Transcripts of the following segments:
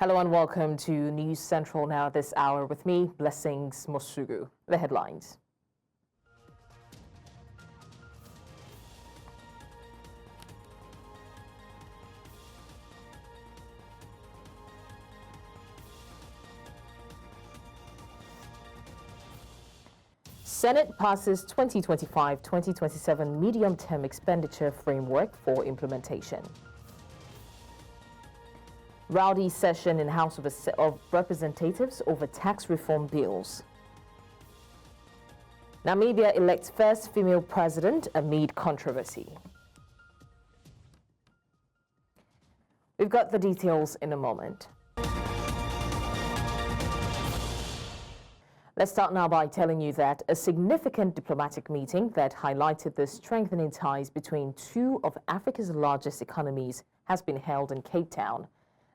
Hello and welcome to News Central Now this hour with me, Blessings Mosugu. The headlines. Senate passes 2025-2027 Medium-Term Expenditure Framework for implementation. Rowdy session in House of Representatives over tax reform bills. Namibia elects first female president amid controversy. We've got the details in a moment. Let's start now by telling you that a significant diplomatic meeting that highlighted the strengthening ties between two of Africa's largest economies has been held in Cape Town.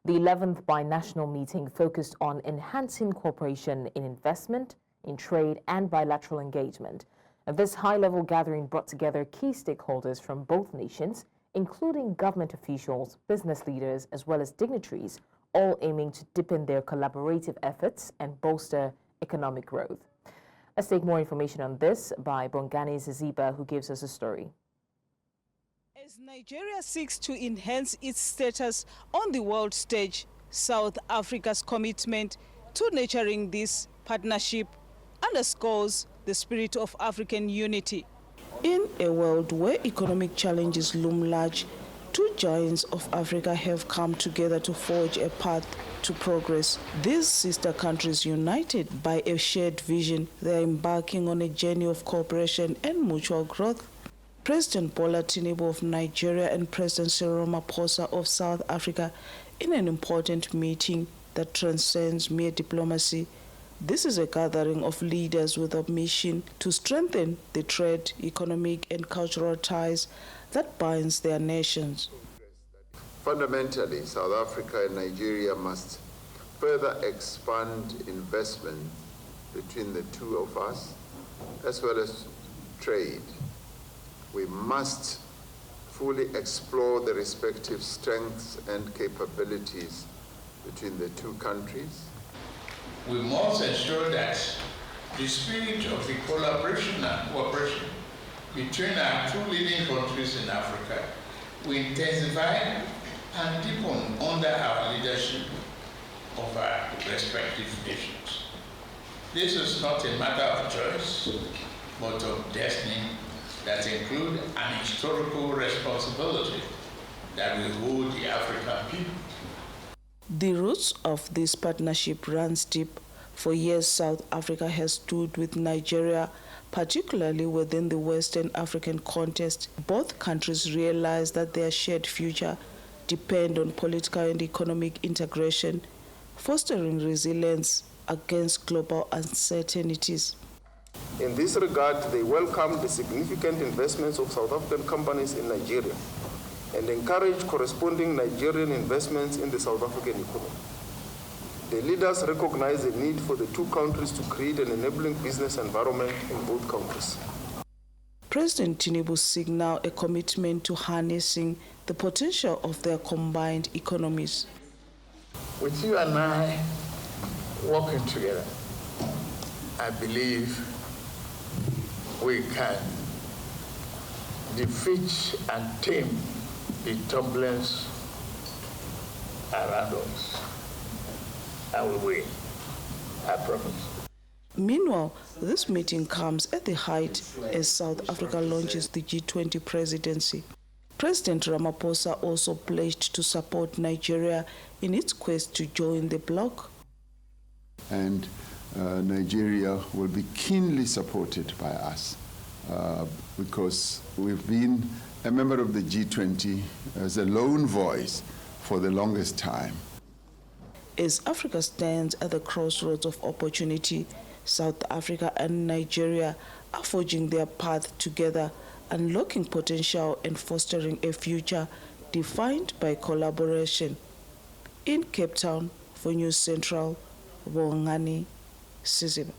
The 11th binational meeting focused on enhancing cooperation in investment, in trade, and bilateral engagement. And this high-level gathering brought together key stakeholders from both nations, including government officials, business leaders, as well as dignitaries, all aiming to deepen their collaborative efforts and bolster economic growth. Let's take more information on this by Bongani Ziziba, who gives us a story. As Nigeria seeks to enhance its status on the world stage, South Africa's commitment to nurturing this partnership underscores the spirit of African unity. In a world where economic challenges loom large, two giants of Africa have come together to forge a path to progress. These sister countries, united by a shared vision, they are embarking on a journey of cooperation and mutual growth. President Bola Tinubu of Nigeria and President Cyril Ramaphosa of South Africa in an important meeting that transcends mere diplomacy. This is a gathering of leaders with a mission to strengthen the trade, economic and cultural ties that binds their nations. Fundamentally, South Africa and Nigeria must further expand investment between the two of us, as well as trade. We must fully explore the respective strengths and capabilities between the two countries. We must ensure that the spirit of the collaboration and cooperation between our two leading countries in Africa will intensify and deepen under our leadership of our respective nations. This is not a matter of choice, but of destiny that include an historical responsibility that will hold the African people. The roots of this partnership runs deep. For years, South Africa has stood with Nigeria, particularly within the Western African context. Both countries realize that their shared future depend on political and economic integration, fostering resilience against global uncertainties. In this regard, they welcome the significant investments of South African companies in Nigeria and encourage corresponding Nigerian investments in the South African economy. The leaders recognize the need for the two countries to create an enabling business environment in both countries. President Tinubu signaled a commitment to harnessing the potential of their combined economies. With you and I working together, I believe we can defeat and tame the turbulence around us. I will win, I promise. Meanwhile, this meeting comes at the height as South Africa launches the G20 presidency. President Ramaphosa also pledged to support Nigeria in its quest to join the bloc. And Nigeria will be keenly supported by us because we've been a member of the G20 as a lone voice for the longest time. As Africa stands at the crossroads of opportunity, South Africa and Nigeria are forging their path together, unlocking potential and fostering a future defined by collaboration. In Cape Town, for News Central, Bongani Ziziba.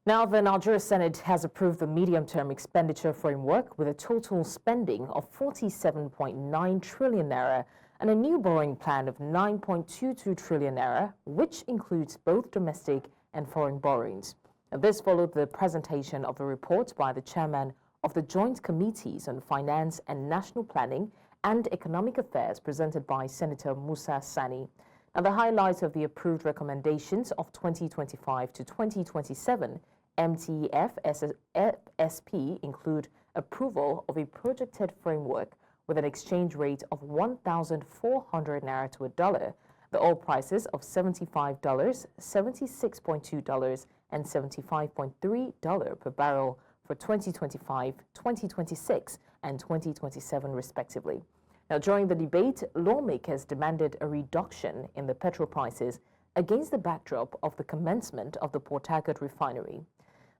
Now, the Nigerian Senate has approved the Medium-Term Expenditure Framework with a total spending of 47.9 trillion naira and a new borrowing plan of 9.22 trillion naira, which includes both domestic and foreign borrowings. This followed the presentation of a report by the chairman of the Joint Committees on Finance and National Planning and Economic Affairs presented by Senator Musa Sani. And the highlights of the approved recommendations of 2025 to 2027 MTF-SP include approval of a projected framework with an exchange rate of 1,400 naira to a dollar, the oil prices of $75, $76.2, and $75.3 per barrel for 2025, 2026, and 2027 respectively. Now, during the debate, lawmakers demanded a reduction in the petrol prices against the backdrop of the commencement of the Port Harcourt refinery.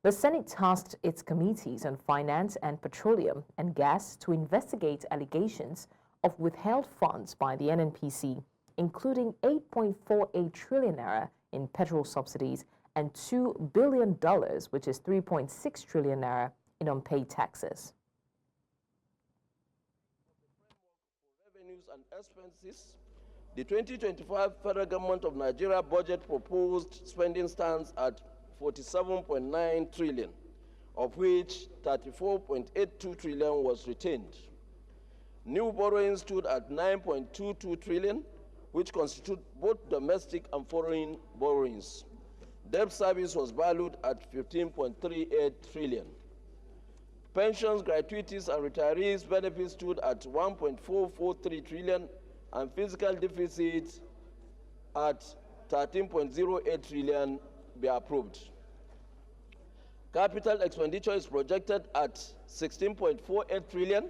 The Senate tasked its committees on finance and petroleum and gas to investigate allegations of withheld funds by the NNPC, including 8.48 trillion naira in petrol subsidies and $2 billion, which is 3.6 trillion naira, in unpaid taxes. Revenues and expenses, the 2025 Federal Government of Nigeria budget proposed spending stands at 47.9 trillion, of which 34.82 trillion was retained. New borrowing stood at 9.22 trillion, which constitute both domestic and foreign borrowings. Debt service was valued at 15.38 trillion. Pensions, gratuities, and retirees' benefits stood at 1.443 trillion, and fiscal deficit at 13.08 trillion be approved. Capital expenditure is projected at 16.48 trillion,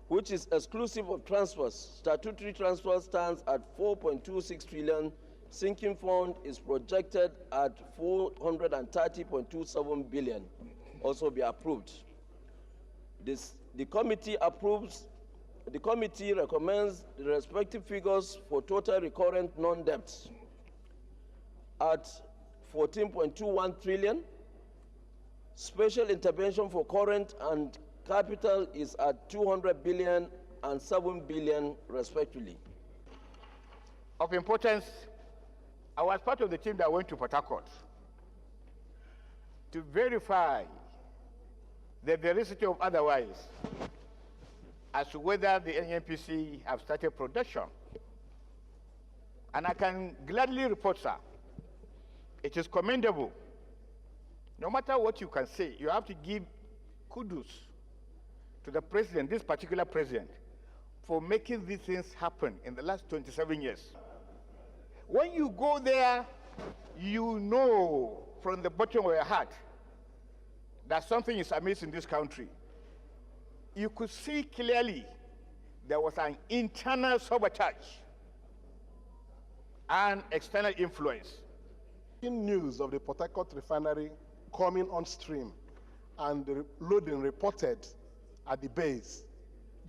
which is exclusive of transfers. Statutory transfer stands at 4.26 trillion. Sinking fund is projected at 430.27 billion, also be approved. The committee recommends the respective figures for total recurrent non-debt at 14.21 trillion. Special intervention for current and capital is at 200 billion and 7 billion respectively. Of importance, I was part of the team that went to Port Harcourt to verify the veracity of otherwise as to whether the NNPC have started production. And I can gladly report, sir, it is commendable. No matter what you can say, you have to give kudos to the president, this particular president, for making these things happen in the last 27 years. When you go there, you know from the bottom of your heart that something is amiss in this country. You could see clearly there was an internal sabotage and external influence. In news of the Port Harcourt refinery coming on stream and the loading reported at the base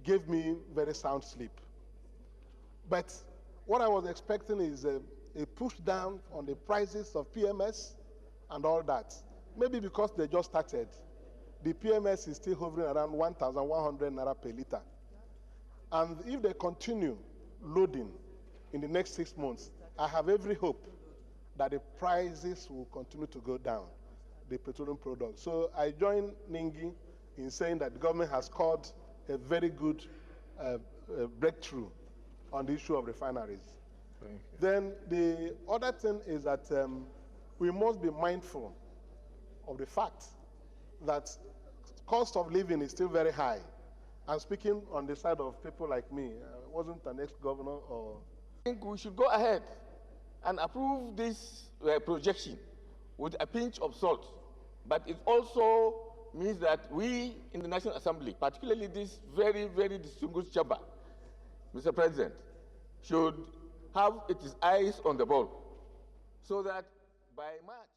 gave me very sound sleep. But what I was expecting is a push down on the prices of PMS and all that. Maybe because they just started, the PMS is still hovering around 1,100 naira per liter. And if they continue loading in the next 6 months, I have every hope that the prices will continue to go down, the petroleum products. So I join Ningi in saying that the government has scored a very good breakthrough on the issue of refineries. Then the other thing is that we must be mindful of the fact that cost of living is still very high. I'm speaking on the side of people like me. I wasn't an ex-governor or... I think we should go ahead and approve this projection with a pinch of salt. But it also means that we in the National Assembly, particularly this very, very distinguished chamber, Mr. President, should have its eyes on the ball so that by March.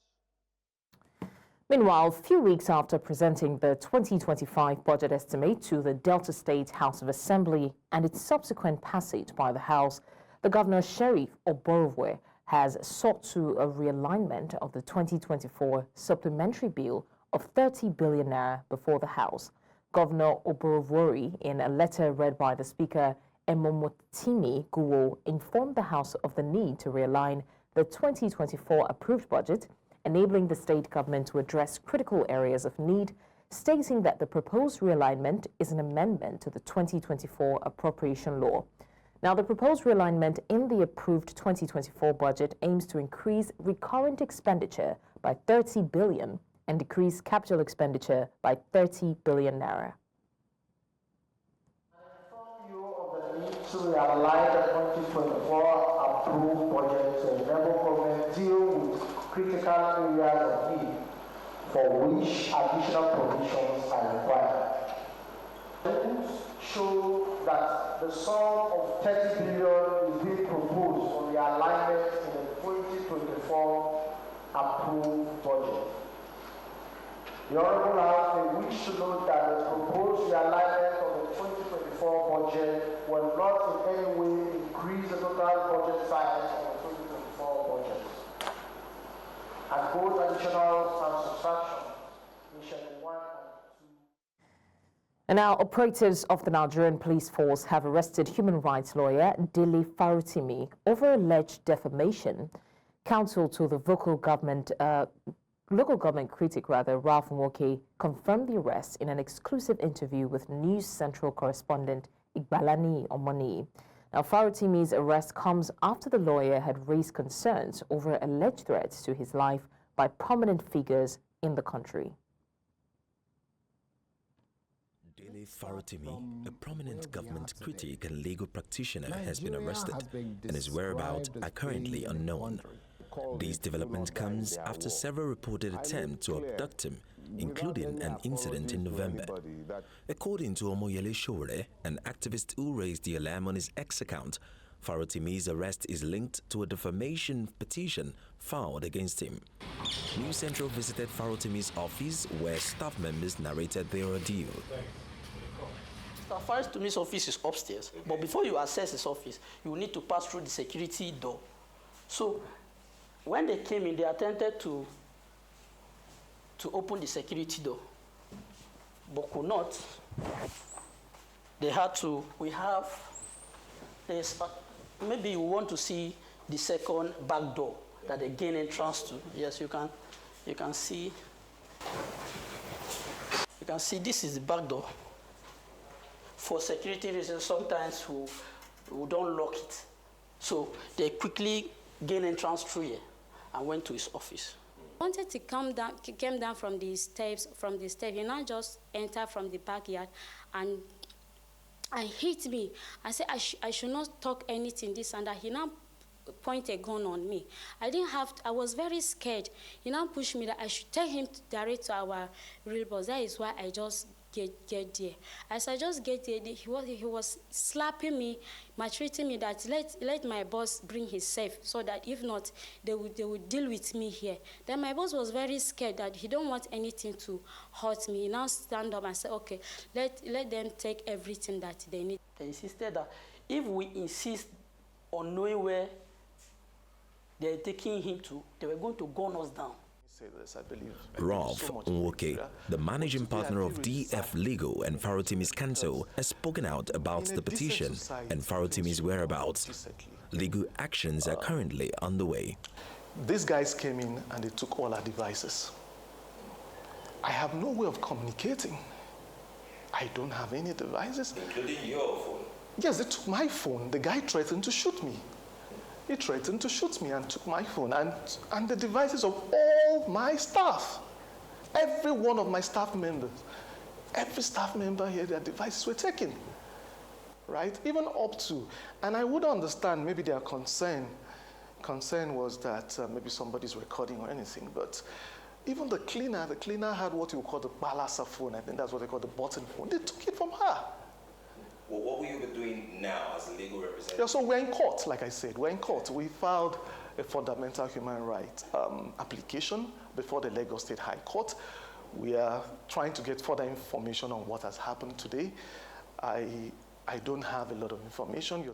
Meanwhile, a few weeks after presenting the 2025 budget estimate to the Delta State House of Assembly and its subsequent passage by the House, the Governor Sheriff Oborevwe has sought to a realignment of the 2024 supplementary bill of 30 billion naira before the House. Governor Oborevwe, in a letter read by the Speaker, Ramaphosa Guwo informed the House of the need to realign the 2024 approved budget, enabling the state government to address critical areas of need, stating that the proposed realignment is an amendment to the 2024 appropriation law. Now, the proposed realignment in the approved 2024 budget aims to increase recurrent expenditure by 30 billion and decrease capital expenditure by 30 billion naira. To realign the 2024 approved budget to enable government deal with critical areas of need for which additional provisions are required. Rules show that the sum of 30 billion is being proposed for realignment in the 2024 approved budget. The Honorable House may wish to note that the proposed realignment of the 2024 budget will not in any way increase the total budget size of the 2024 budget. And both additional and subtraction in Schedule 1 and 2. And now, operatives of the Nigerian police force have arrested human rights lawyer Dele Farotimi over alleged defamation. Counsel to the local government critic, Ralph Nwoke, confirmed the arrest in an exclusive interview with News Central correspondent Igbalani Omoni. Now, Farotimi's arrest comes after the lawyer had raised concerns over alleged threats to his life by prominent figures in the country. Dele Farotimi, a prominent government critic and legal practitioner, has been arrested, and his whereabouts are currently unknown. This development comes after several reported attempts to abduct him, including an incident in November. According to Omoyele Shore, an activist who raised the alarm on his X account, Farotimi's arrest is linked to a defamation petition filed against him. News Central visited Farotimi's office, where staff members narrated their ordeal. Farotimi's office is upstairs, but before you access his office, you will need to pass through the security door. So, when they came in, they attempted to open the security door, but could not. They had to. Maybe you want to see the second back door that they gain entrance to. Yes, you can see. You can see this is the back door. For security reasons, sometimes we don't lock it, so they quickly gain entrance through here and went to his office. I wanted to came down from the steps, he now just entered from the backyard and hit me. I said I should not talk anything, this and that. He now pointed a gun on me. I was very scared. He now pushed me that I should tell him to direct to our real boss. That is why I just get there. As I just get there, he was slapping me, maltreating me, that let my boss bring his safe, so that if not, they would deal with me here. Then my boss was very scared that he don't want anything to hurt me. He now stand up and say, okay, let them take everything that they need. They insisted that if we insist on knowing where they're taking him to, they were going to gun us down. Ralph Nwoke, the managing partner of DF Legal and Farotimi's counsel, has spoken out about the petition and Farotimi's whereabouts. Legal actions are currently underway. These guys came in and they took all our devices. I have no way of communicating. I don't have any devices. Including your phone? Yes, they took my phone. The guy threatened to shoot me. He threatened to shoot me and took my phone and the devices of all my staff. Every one of my staff members. Every staff member here, their devices were taken. Right? Even up to. And I would understand maybe their concern. Concern was that maybe somebody's recording or anything. But even the cleaner had what you call the balasa phone. I think that's what they call the button phone. They took it from her. Well, what will you be doing now as a legal representative? Yeah, so we're in court, like I said. We're in court. We filed a fundamental human rights application before the Lagos State High Court. We are trying to get further information on what has happened today. I don't have a lot of information.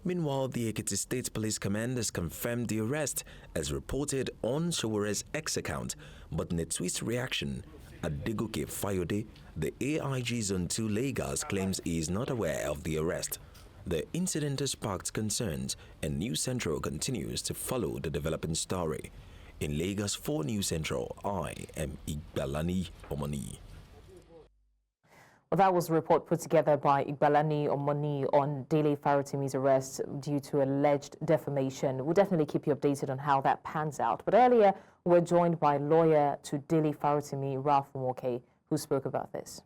Meanwhile, the Ekiti State Police Command has confirmed the arrest as reported on Showore's X account, but in a twist reaction, Adegoke Fayode, the AIG Zone 2 Lagos, claims he is not aware of the arrest. The incident has sparked concerns, and News Central continues to follow the developing story. In Lagos, for News Central, I am Igbalani Omoni. Well, that was a report put together by Igbalani Omoni on Dele Farotimi's arrest due to alleged defamation. We'll definitely keep you updated on how that pans out. But earlier, we're joined by lawyer to Dele Farotimi, Ralph Moke, who spoke about this.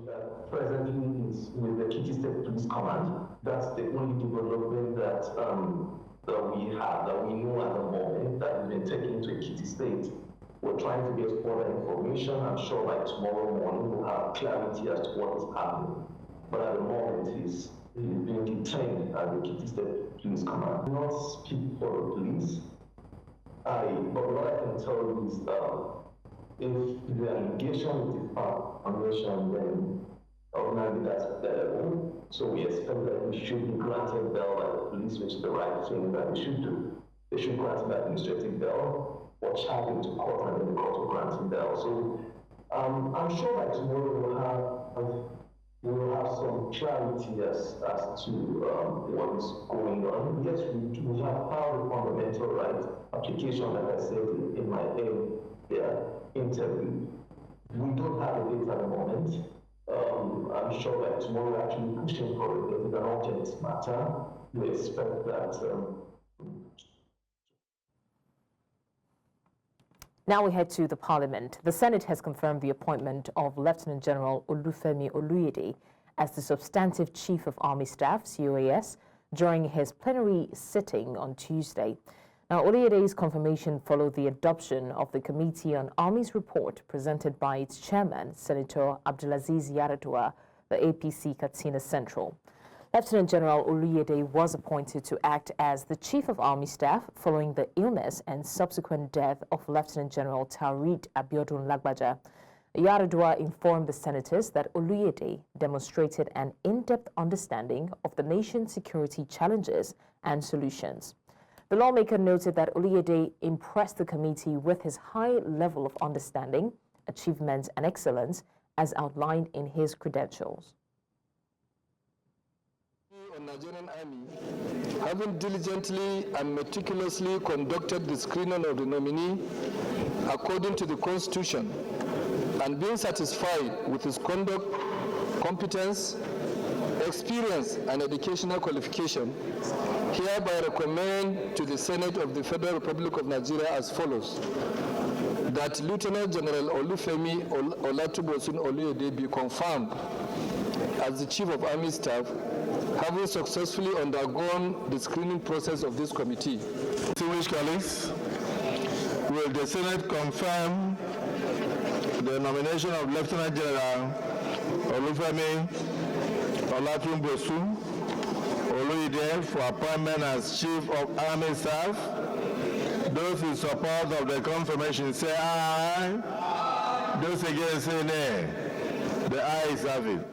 That presently is with the Kitty State Police Command. That's the only development that we know at the moment that has been taken to Kitty State. We're trying to get further information. I'm sure by tomorrow morning we'll have clarity as to what is happening. But at the moment, he's being detained at the Kitty State Police Command. I do not speak for the police. But what I can tell you is if the allegation is defamation, then ordinarily that's at the level. So we expect that we should be granted bail by the police, which is the right thing that we should do. They should grant him administrative bail or charge him to court, and then the court will grant him bail. So I'm sure by tomorrow we'll have some clarity as to what is going on. Yes, we have filed a fundamental right application, like I said in my interview. We don't have a date at the moment. I'm sure that tomorrow we're actually pushing for it. It's an urgent matter. We expect that. Now we head to the Parliament. The Senate has confirmed the appointment of Lieutenant General Olufemi Oluyede as the substantive Chief of Army Staff, COAS, during his plenary sitting on Tuesday. Now, Oluyede's confirmation followed the adoption of the Committee on Army's report presented by its chairman, Senator Abdulaziz Yaradua, the APC Katsina Central. Lieutenant General Oluyede was appointed to act as the Chief of Army Staff following the illness and subsequent death of Lieutenant General Taoreed Abiodun Lagbaja. Yaradua informed the senators that Oluyede demonstrated an in-depth understanding of the nation's security challenges and solutions. The lawmaker noted that Oluyede impressed the committee with his high level of understanding, achievements, and excellence as outlined in his credentials. Nigerian Army, having diligently and meticulously conducted the screening of the nominee according to the Constitution, and being satisfied with his conduct, competence, experience, and educational qualification, hereby recommend to the Senate of the Federal Republic of Nigeria as follows: that Lieutenant General Olufemi Oluyede be confirmed as the Chief of Army Staff, having successfully undergone the screening process of this committee. Distinguished colleagues, will the Senate confirm the nomination of Lieutenant General Olufemi Oluyede for appointment as Chief of Army Staff? Those in support of the confirmation say aye. Those against say nay. The ayes have it.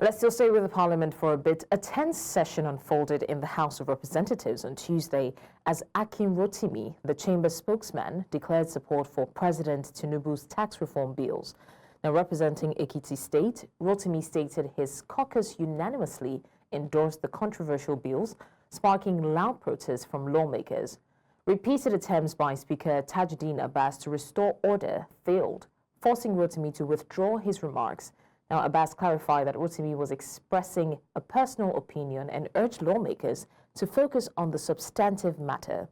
Let's still stay with the Parliament for a bit. A tense session unfolded in the House of Representatives on Tuesday as Akin Rotimi, the Chamber spokesman, declared support for President Tinubu's tax reform bills. Now, representing Ekiti State, Rotimi stated his caucus unanimously endorsed the controversial bills, sparking loud protests from lawmakers. Repeated attempts by Speaker Tajuddin Abbas to restore order failed, forcing Rotimi to withdraw his remarks. Now, Abbas clarified that Rotimi was expressing a personal opinion and urged lawmakers to focus on the substantive matter.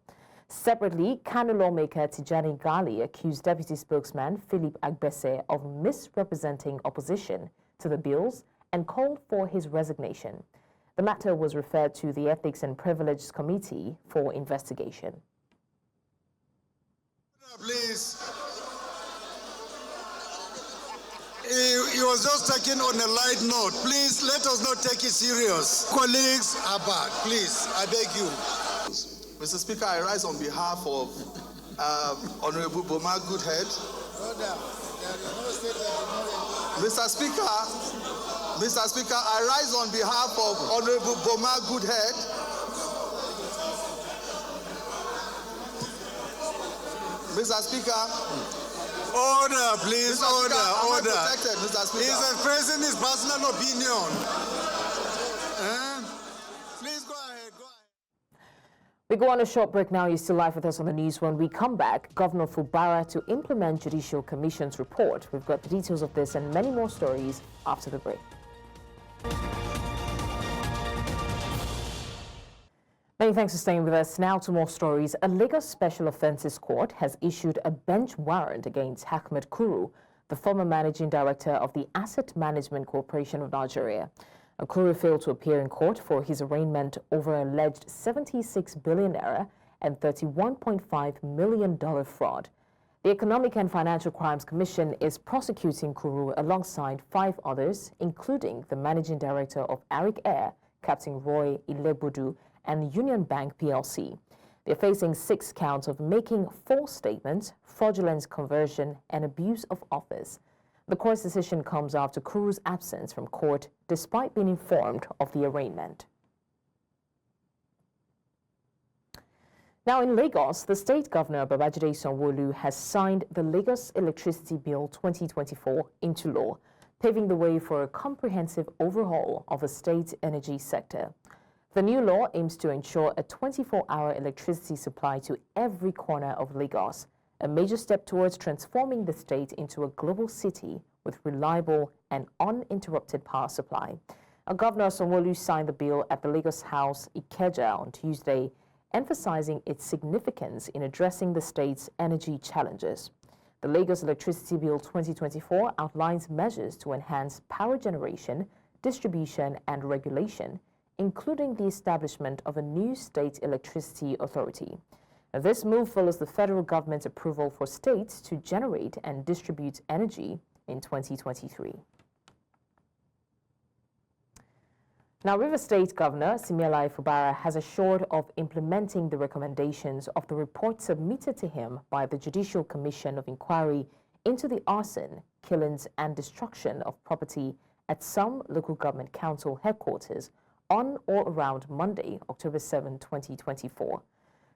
Separately, Kano lawmaker Tijani Gali accused Deputy Spokesman Philip Agbese of misrepresenting opposition to the bills and called for his resignation. The matter was referred to the Ethics and Privileges Committee for investigation. Please. He was just taken on a light note. Please, let us not take it serious. Colleagues are back. Please, I beg you. Mr. Speaker, I rise on behalf of Honorable Boma Goodhead. Mr. Speaker, I rise on behalf of Honorable Boma Goodhead. Mr. Speaker, Order, please, order. Protected, Mr. Speaker. He's expressing his personal opinion. Please go ahead. We go on a short break now. You're still live with us on the news. When we come back, Governor Fubara to implement Judicial Commission's report. We've got the details of this and many more stories after the break. Many thanks for staying with us. Now to more stories. A Lagos Special Offences Court has issued a bench warrant against Ahmed Kuru, the former managing director of the Asset Management Corporation of Nigeria. Kuru failed to appear in court for his arraignment over alleged 76 billion naira and $31.5 million fraud. The Economic and Financial Crimes Commission is prosecuting Kuru alongside 5 others, including the managing director of Arik Air, Captain Roy Ilebodu, and Union Bank PLC. They're facing 6 counts of making false statements, fraudulent conversion, and abuse of office. The court's decision comes after Kuru's absence from court, despite being informed of the arraignment. Now in Lagos, the state governor, Babajide Sanwo-Olu, has signed the Lagos Electricity Bill 2024 into law, paving the way for a comprehensive overhaul of the state's energy sector. The new law aims to ensure a 24-hour electricity supply to every corner of Lagos, a major step towards transforming the state into a global city with reliable and uninterrupted power supply. Governor Sanwo-Olu signed the bill at the Lagos House, Ikeja, on Tuesday, emphasizing its significance in addressing the state's energy challenges. The Lagos Electricity Bill 2024 outlines measures to enhance power generation, distribution, and regulation, including the establishment of a new state electricity authority. This move follows the federal government's approval for states to generate and distribute energy in 2023. Now, Rivers State Governor Simeola Fubara has assured of implementing the recommendations of the report submitted to him by the Judicial Commission of Inquiry into the arson, killings, and destruction of property at some local government council headquarters on or around Monday, October 7, 2024.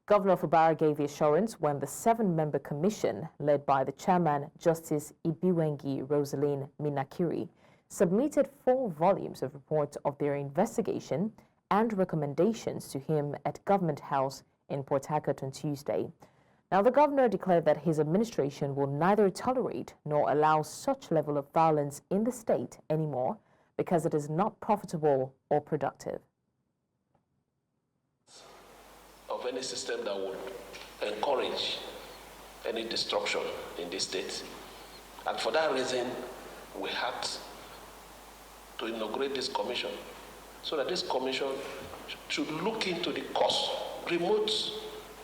Governor Fubara gave the assurance when the 7-member commission, led by the chairman, Justice Ibiwengi Rosaline Minakiri, submitted 4 volumes of reports of their investigation and recommendations to him at Government House in Port Harcourt on Tuesday. Now, the governor declared that his administration will neither tolerate nor allow such level of violence in the state anymore because it is not profitable or productive. Of any system that would encourage any destruction in this state. And for that reason, we had to inaugurate this commission so that this commission should look into the cause, remote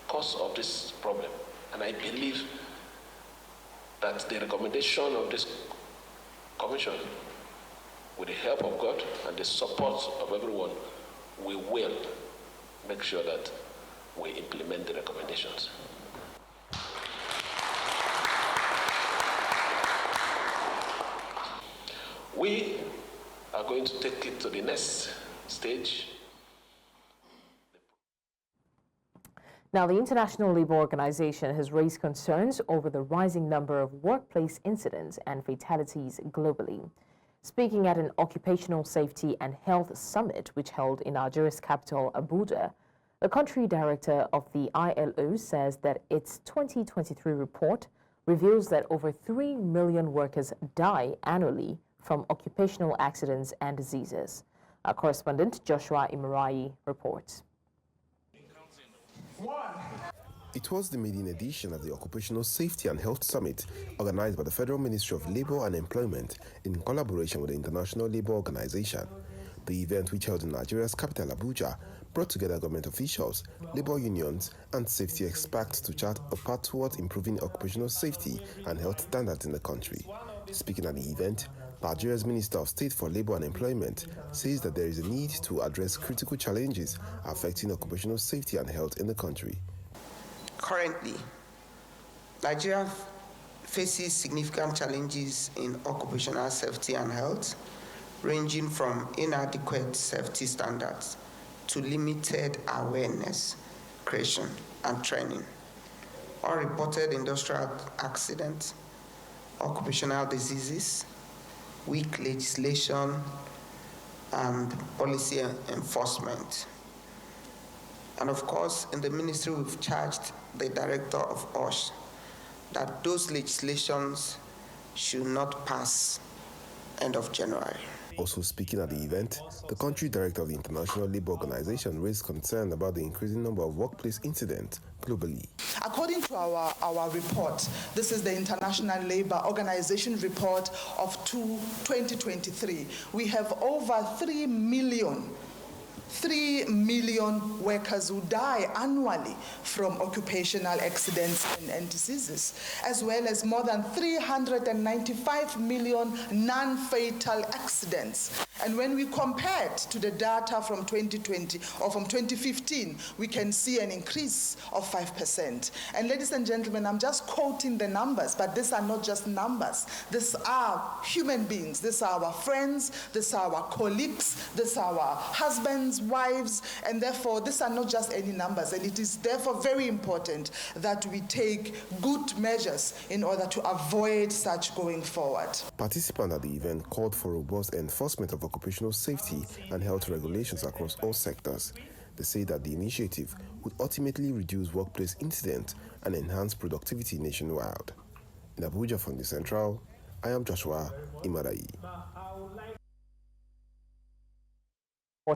cause of this problem. And I believe that the recommendation of this commission, with the help of God and the support of everyone, we will make sure that we implement the recommendations. We are going to take it to the next stage. Now, the International Labour Organization has raised concerns over the rising number of workplace incidents and fatalities globally. Speaking at an Occupational Safety and Health Summit, which held in Nigeria's capital, Abuja, the country director of the ILO says that its 2023 report reveals that over 3 million workers die annually from occupational accidents and diseases. Our correspondent Joshua Imarayi reports. It was the maiden edition of the Occupational Safety and Health Summit organized by the Federal Ministry of Labour and Employment in collaboration with the International Labour Organization. The event, which held in Nigeria's capital Abuja, brought together government officials, labour unions, and safety experts to chart a path towards improving occupational safety and health standards in the country. Speaking at the event, Nigeria's Minister of State for Labour and Employment says that there is a need to address critical challenges affecting occupational safety and health in the country. Currently, Nigeria faces significant challenges in occupational safety and health, ranging from inadequate safety standards to limited awareness, creation, and training. Unreported industrial accidents, occupational diseases, weak legislation, and policy enforcement. And of course, in the ministry, we've charged the director of OSH that those legislations should not pass end of January. Also speaking at the event, the country director of the International Labour Organization raised concern about the increasing number of workplace incidents globally. According to our report, this is the International Labour Organization report of 2023, we have over 3 million workers who die annually from occupational accidents and diseases, as well as more than 395 million non-fatal accidents. And when we compare it to the data from 2020 or from 2015, we can see an increase of 5%. And ladies and gentlemen, I'm just quoting the numbers, but these are not just numbers. These are human beings. These are our friends. These are our colleagues. These are our husbands, wives, and therefore these are not just any numbers, and it is therefore very important that we take good measures in order to avoid such going forward. Participants at the event called for robust enforcement of occupational safety and health regulations across all sectors. They say that the initiative would ultimately reduce workplace incidents and enhance productivity nationwide. In Abuja from the Central, I am Joshua Imarayi.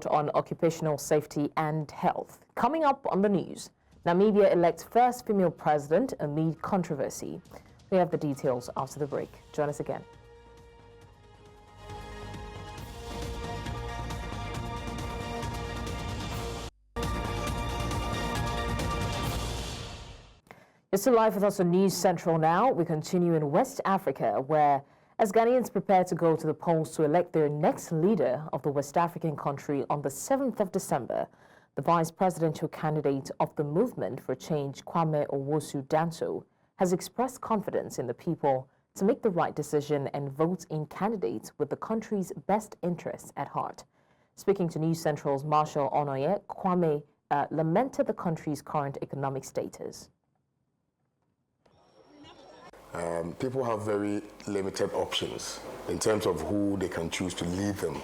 On occupational safety and health. Coming up on the news, Namibia elects first female president amid controversy. We have the details after the break. Join us again. You're still live with us on News Central now. We continue in West Africa, where as Ghanaians prepare to go to the polls to elect their next leader of the West African country on the 7th of December, the vice presidential candidate of the Movement for Change, Kwame Owusu-Danso, has expressed confidence in the people to make the right decision and vote in candidates with the country's best interests at heart. Speaking to News Central's Marshall Onoye, Kwame lamented the country's current economic status. People have very limited options in terms of who they can choose to lead them.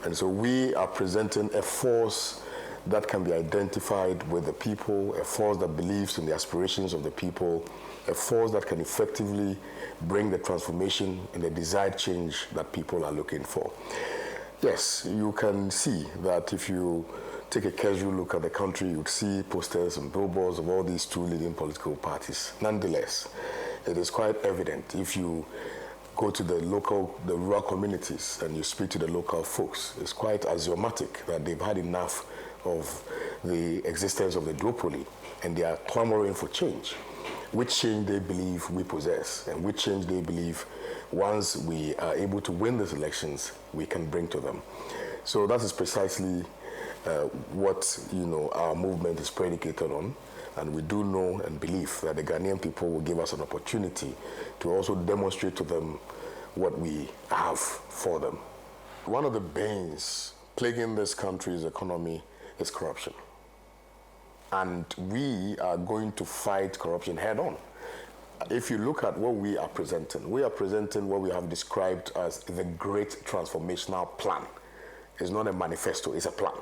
And so we are presenting a force that can be identified with the people, a force that believes in the aspirations of the people, a force that can effectively bring the transformation and the desired change that people are looking for. Yes, you can see that if you take a casual look at the country, you'd see posters and billboards of all these two leading political parties. Nonetheless, it is quite evident if you go to the rural communities and you speak to the local folks, it's quite axiomatic that they've had enough of the existence of the duopoly and they are clamoring for change. Which change they believe we possess and which change they believe once we are able to win these elections, we can bring to them. So that is precisely what our movement is predicated on. And we do know and believe that the Ghanaian people will give us an opportunity to also demonstrate to them what we have for them. One of the banes plaguing this country's economy is corruption. And we are going to fight corruption head on. If you look at what we are presenting what we have described as the Great Transformational Plan. It's not a manifesto, it's a plan.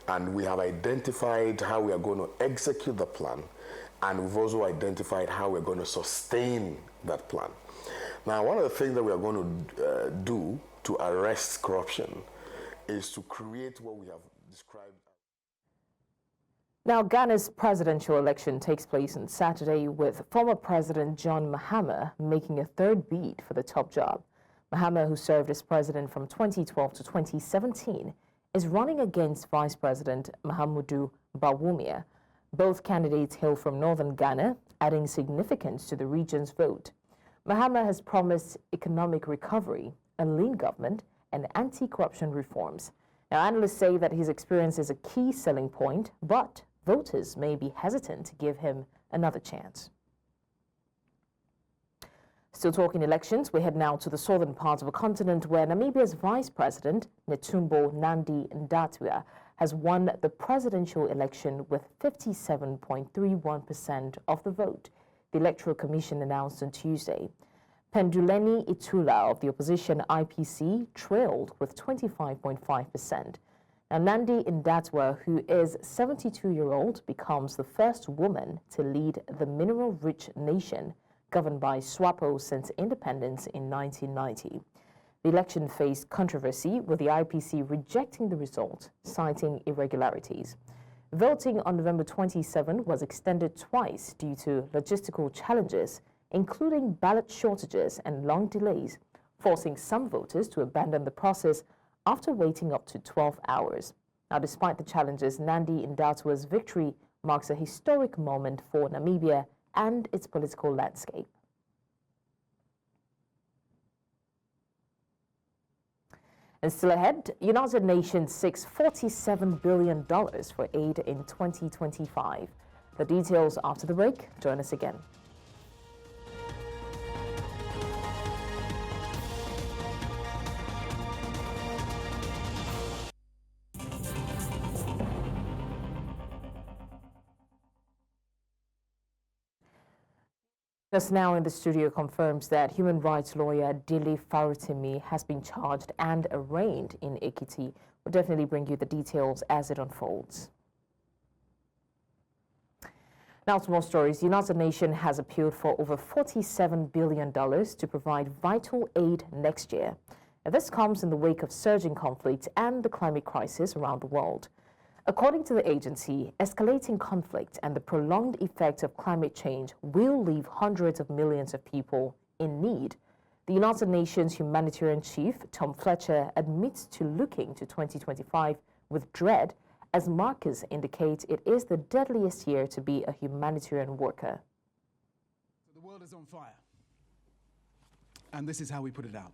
And we have identified how we are going to execute the plan, and we've also identified how we're going to sustain that plan. Now, one of the things that we are going to do to arrest corruption is to create what we have described. Now, Ghana's presidential election takes place on Saturday, with former President John Mahama making a third bid for the top job. Mahama, who served as president from 2012 to 2017, is running against Vice President Mahamudu Bawumia. Both candidates hail from northern Ghana, adding significance to the region's vote. Mahama has promised economic recovery, a lean government, and anti-corruption reforms. Now, analysts say that his experience is a key selling point, but voters may be hesitant to give him another chance. Still talking elections, we head now to the southern part of the continent, where Namibia's Vice President, Netumbo Nandi-Ndaitwah, has won the presidential election with 57.31% of the vote, the Electoral Commission announced on Tuesday. Penduleni Itula of the opposition IPC trailed with 25.5%. Now, Nandi Ndaitwah, who is 72-year-old, becomes the first woman to lead the mineral-rich nation governed by SWAPO since independence in 1990. The election faced controversy, with the IPC rejecting the result, citing irregularities. Voting on November 27 was extended twice due to logistical challenges, including ballot shortages and long delays, forcing some voters to abandon the process after waiting up to 12 hours. Now, despite the challenges, Nandi Ndaitwah's victory marks a historic moment for Namibia and its political landscape. And still ahead, United Nations seeks $47 billion for aid in 2025. The details after the break. Join us again. Us now in the studio confirms that human rights lawyer Dele Farotimi has been charged and arraigned in Ekiti. We'll definitely bring you the details as it unfolds. Now to more stories. The United Nations has appealed for over $47 billion to provide vital aid next year. Now, this comes in the wake of surging conflict and the climate crisis around the world. According to the agency, escalating conflict and the prolonged effects of climate change will leave hundreds of millions of people in need. The United Nations humanitarian chief, Tom Fletcher, admits to looking to 2025 with dread, as markers indicate it is the deadliest year to be a humanitarian worker. The world is on fire, and this is how we put it out.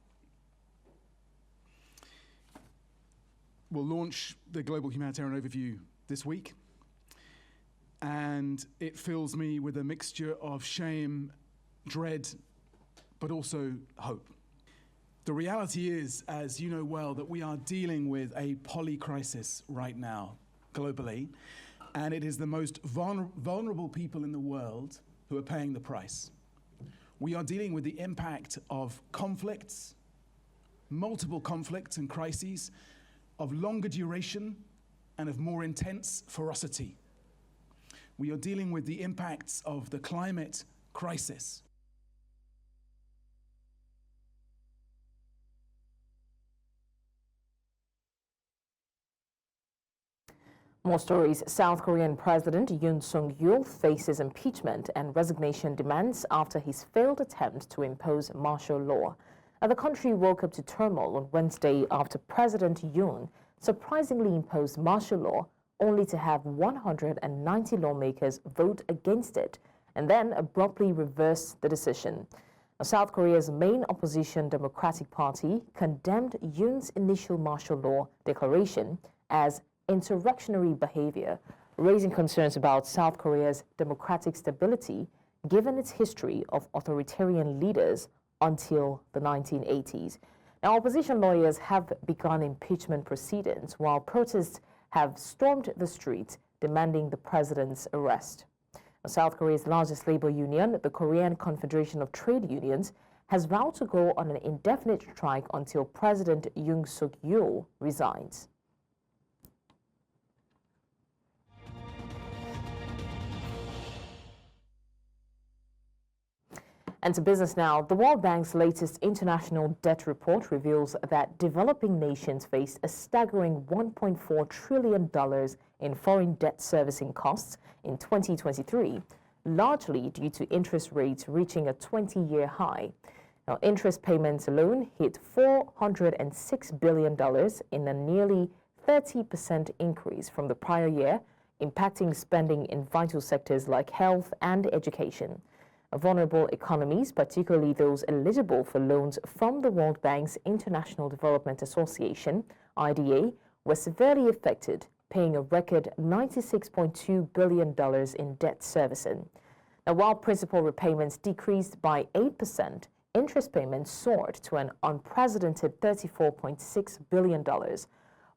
We'll launch the Global Humanitarian Overview this week, and it fills me with a mixture of shame, dread, but also hope. The reality is, as you know well, that we are dealing with a polycrisis right now, globally, and it is the most vulnerable people in the world who are paying the price. We are dealing with the impact of conflicts, multiple conflicts and crises, of longer duration and of more intense ferocity. We are dealing with the impacts of the climate crisis. More stories. South Korean President Yoon Suk-yeol faces impeachment and resignation demands after his failed attempt to impose martial law. The country woke up to turmoil on Wednesday after President Yoon surprisingly imposed martial law, only to have 190 lawmakers vote against it, and then abruptly reverse the decision. Now, South Korea's main opposition Democratic Party condemned Yoon's initial martial law declaration as insurrectionary behavior, raising concerns about South Korea's democratic stability given its history of authoritarian leaders until the 1980s. Now, opposition lawyers have begun impeachment proceedings, while protests have stormed the streets demanding the president's arrest. Now, South Korea's largest labor union, the Korean Confederation of Trade Unions, has vowed to go on an indefinite strike until President Yoon Suk-yeol resigns. And to business now, the World Bank's latest international debt report reveals that developing nations face a staggering $1.4 trillion in foreign debt servicing costs in 2023, largely due to interest rates reaching a 20-year high. Now, interest payments alone hit $406 billion in a nearly 30% increase from the prior year, impacting spending in vital sectors like health and education. Vulnerable economies, particularly those eligible for loans from the World Bank's International Development Association, IDA, were severely affected, paying a record $96.2 billion in debt servicing. Now, while principal repayments decreased by 8%, interest payments soared to an unprecedented $34.6 billion.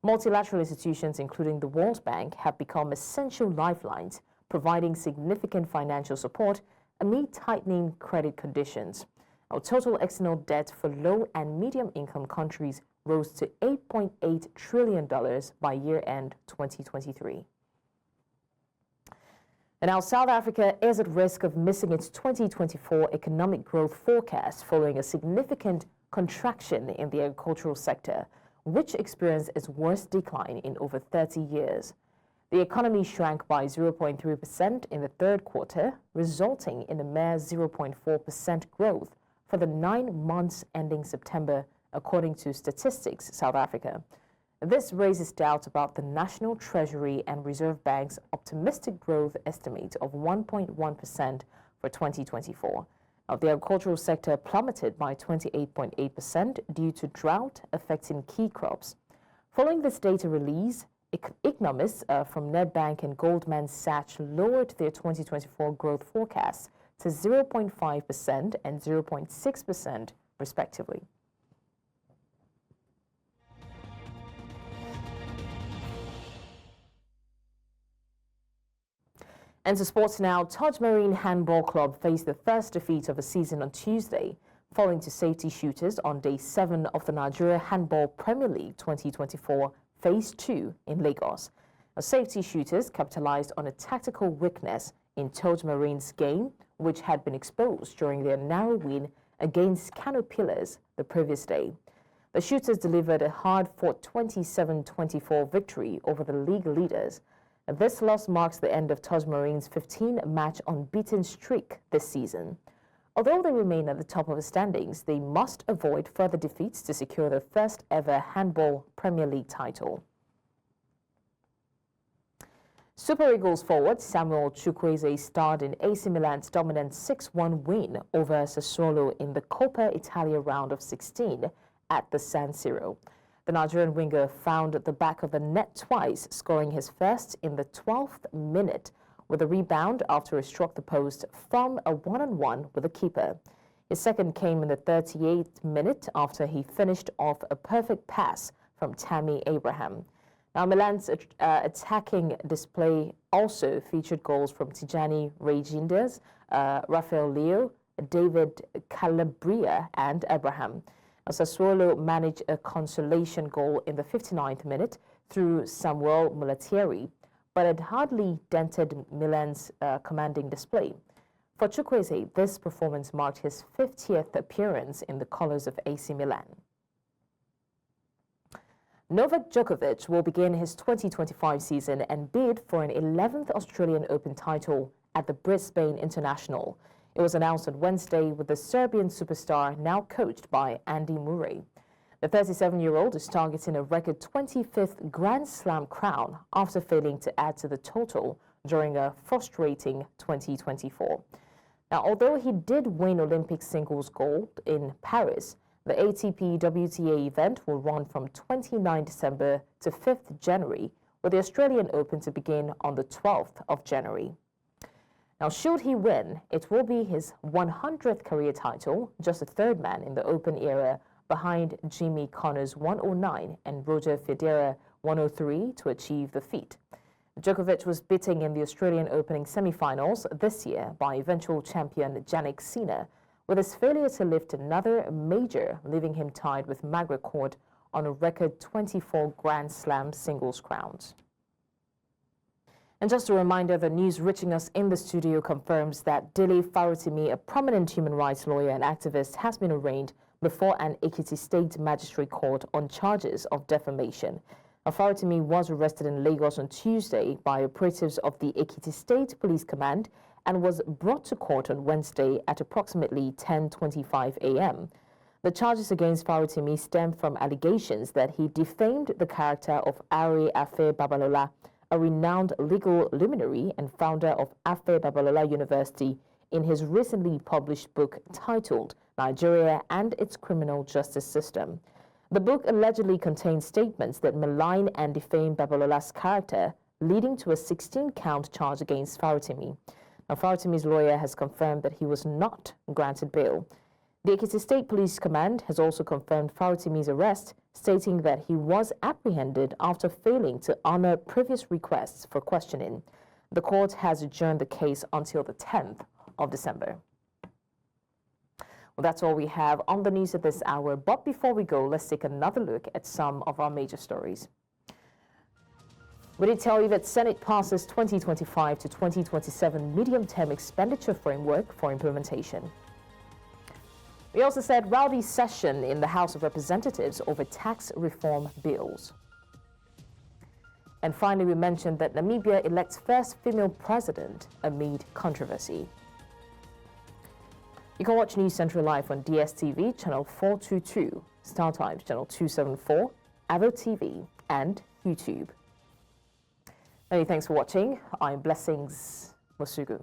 Multilateral institutions, including the World Bank, have become essential lifelines, providing significant financial support amid tightening credit conditions. Our total external debt for low and medium income countries rose to $8.8 trillion by year-end 2023. And now South Africa is at risk of missing its 2024 economic growth forecast following a significant contraction in the agricultural sector, which experienced its worst decline in over 30 years. The economy shrank by 0.3% in the third quarter, resulting in a mere 0.4% growth for the 9 months ending September, according to Statistics South Africa. This raises doubt about the National Treasury and Reserve Bank's optimistic growth estimate of 1.1% for 2024. Now, the agricultural sector plummeted by 28.8% due to drought affecting key crops. Following this data release, economists from Nedbank and Goldman Sachs lowered their 2024 growth forecasts to 0.5% and 0.6%, respectively. And to sports now, Taj Marine Handball Club faced the first defeat of the season on Tuesday, falling to safety shooters on Day 7 of the Nigeria Handball Premier League 2024 Phase 2 in Lagos. Now, safety shooters capitalized on a tactical weakness in Taj Marine's game, which had been exposed during their narrow win against Kano Pillars the previous day. The shooters delivered a hard-fought 27-24 victory over the league leaders. This loss marks the end of Taj Marine's 15-match unbeaten streak this season. Although they remain at the top of the standings, they must avoid further defeats to secure their first-ever Handball Premier League title. Super Eagles forward Samuel Chukwueze starred in AC Milan's dominant 6-1 win over Sassuolo in the Coppa Italia round of 16 at the San Siro. The Nigerian winger found the back of the net twice, scoring his first in the 12th minute with a rebound after he struck the post from a one-on-one with the keeper. His second came in the 38th minute after he finished off a perfect pass from Tammy Abraham. Now, Milan's attacking display also featured goals from Tijani Reijinders, Rafael Leo, David Calabria, and Abraham. Sassuolo managed a consolation goal in the 59th minute through Samuel Mulatieri, but it hardly dented Milan's commanding display. For Chukwueze, this performance marked his 50th appearance in the colours of AC Milan. Novak Djokovic will begin his 2025 season and bid for an 11th Australian Open title at the Brisbane International. It was announced on Wednesday with the Serbian superstar now coached by Andy Murray. The 37-year-old is targeting a record 25th Grand Slam crown after failing to add to the total during a frustrating 2024. Now, although he did win Olympic singles gold in Paris, the ATP WTA event will run from 29 December to 5th January, with the Australian Open to begin on the 12th of January. Now, should he win, it will be his 100th career title, just the third man in the Open era behind Jimmy Connors' 109 and Roger Federer 103 to achieve the feat. Djokovic was beaten in the Australian Opening semi-finals this year by eventual champion Jannik Sinner, with his failure to lift another major, leaving him tied with Margaret Court on a record 24 Grand Slam singles crowns. And just a reminder, the news reaching us in the studio confirms that Dele Farotimi, a prominent human rights lawyer and activist, has been arraigned before an Ekiti State Magistrate Court on charges of defamation. Farotimi was arrested in Lagos on Tuesday by operatives of the Ekiti State Police Command and was brought to court on Wednesday at approximately 10:25 a.m. The charges against Farotimi stem from allegations that he defamed the character of Are Afe Babalola, a renowned legal luminary and founder of Afe Babalola University, in his recently published book titled Nigeria and Its Criminal Justice System. The book allegedly contains statements that malign and defame Babalola's character, leading to a 16-count charge against Farotimi. Now, Farotimi's lawyer has confirmed that he was not granted bail. The Ekiti State Police Command has also confirmed Farotimi's arrest, stating that he was apprehended after failing to honor previous requests for questioning. The court has adjourned the case until the 10th of December. Well, that's all we have on the news at this hour. But before we go, let's take another look at some of our major stories. We did tell you that Senate passes 2025 to 2027 Medium-Term Expenditure Framework for implementation. We also said rowdy session in the House of Representatives over tax reform bills. And finally, we mentioned that Namibia elects first female president amid controversy. You can watch News Central live on DSTV, channel 422, StarTimes, channel 274, Avo TV, and YouTube. Many thanks for watching. I'm Blessings Mosugu.